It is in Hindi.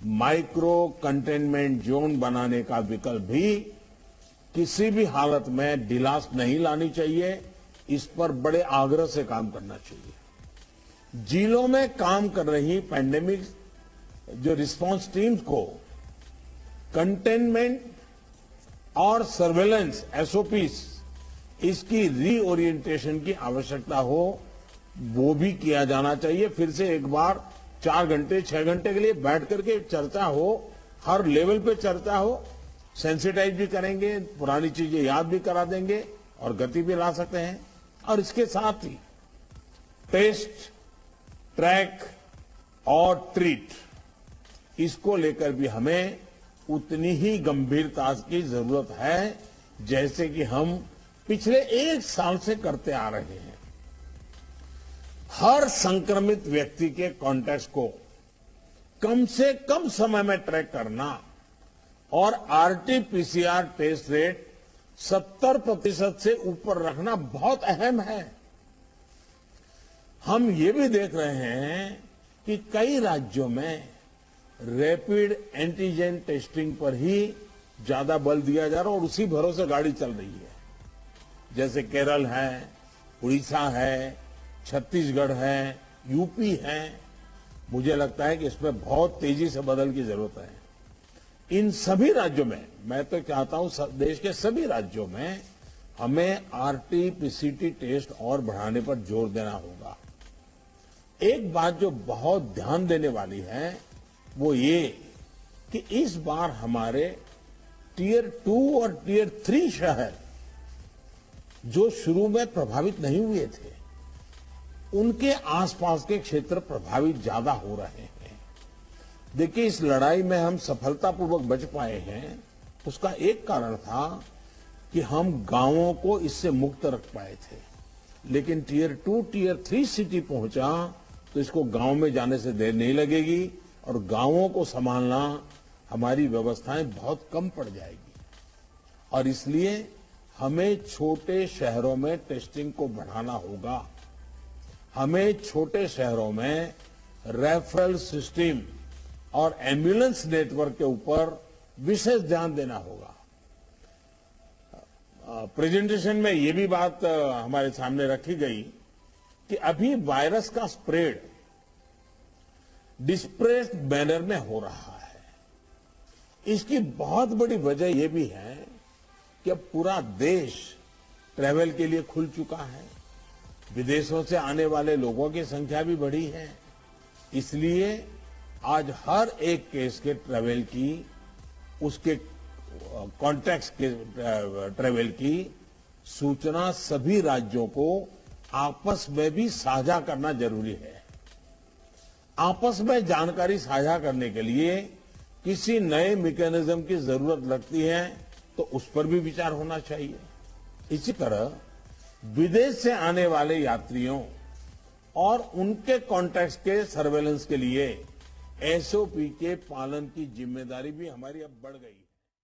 माइक्रो कंटेनमेंट जोन बनाने का विकल्प भी किसी भी हालत में ढिलास नहीं लानी चाहिए। इस पर बड़े आग्रह से काम करना चाहिए। जिलों में काम कर रही पैंडेमिक जो रिस्पांस टीम्स को कंटेनमेंट और सर्वेलेंस एसओपीस इसकी रीओरिएंटेशन की आवश्यकता हो, वो भी किया जाना चाहिए। फिर से एक बार 4 घंटे 6 घंटे के लिए बैठ करके चर्चा हो, हर लेवल पे चर्चा हो, सेंसिटाइज भी करेंगे, पुरानी चीजें याद भी करा देंगे और गति भी ला सकते हैं। और इसके साथ ही टेस्ट, ट्रैक और ट्रीट, इसको लेकर भी हमें उतनी ही गंभीरता की जरूरत है जैसे कि हम पिछले 1 साल से करते आ रहे हैं। हर संक्रमित व्यक्ति के कॉन्टैक्ट को कम से कम समय में ट्रैक करना और आरटी-पीसीआर टेस्ट रेट 70% से ऊपर रखना बहुत अहम है। हम ये भी देख रहे हैं कि कई राज्यों में रैपिड एंटीजन टेस्टिंग पर ही ज्यादा बल दिया जा रहा है और उसी भरोसे गाड़ी चल रही है। जैसे केरल है, उड़ीसा है, छत्तीसगढ़ है, यूपी है। मुझे लगता है कि इसमें बहुत तेजी से बदल की जरूरत है। इन सभी राज्यों में, मैं तो चाहता हूं देश के सभी राज्यों में हमें आरटी-पीसीटी टेस्ट और बढ़ाने पर जोर देना होगा। एक बात जो बहुत ध्यान देने वाली है वो ये कि इस बार हमारे टियर 2 और टियर 3 शहर जो शुरू में प्रभावित नहीं हुए थे, उनके आसपास के क्षेत्र प्रभावित ज्यादा हो रहे हैं। देखिए, इस लड़ाई में हम सफलतापूर्वक बच पाए हैं, उसका एक कारण था कि हम गांवों को इससे मुक्त रख पाए थे। लेकिन टियर 2, टियर 3 सिटी पहुंचा तो इसको गांव में जाने से देर नहीं लगेगी और गांवों को संभालना हमारी व्यवस्थाएं बहुत कम पड़ जाएगी। और इसलिए हमें छोटे शहरों में टेस्टिंग को बढ़ाना होगा। हमें छोटे शहरों में रेफरल सिस्टम और एम्बुलेंस नेटवर्क के ऊपर विशेष ध्यान देना होगा। प्रेजेंटेशन में ये भी बात हमारे सामने रखी गई कि अभी वायरस का स्प्रेड डिस्प्रेस्ड मैनर में हो रहा है। इसकी बहुत बड़ी वजह यह भी है कि अब पूरा देश ट्रैवल के लिए खुल चुका है। विदेशों से आने वाले लोगों की संख्या भी बढ़ी है। इसलिए आज हर एक केस के ट्रैवल की, उसके कॉन्टैक्ट के ट्रैवल की सूचना सभी राज्यों को आपस में भी साझा करना जरूरी है। आपस में जानकारी साझा करने के लिए किसी नए मैकेनिज्म की जरूरत लगती है तो उस पर भी विचार होना चाहिए। इसी तरह विदेश से आने वाले यात्रियों और उनके कॉन्टैक्ट्स के सर्वेलेंस के लिए एसओपी के पालन की जिम्मेदारी भी हमारी अब बढ़ गई है।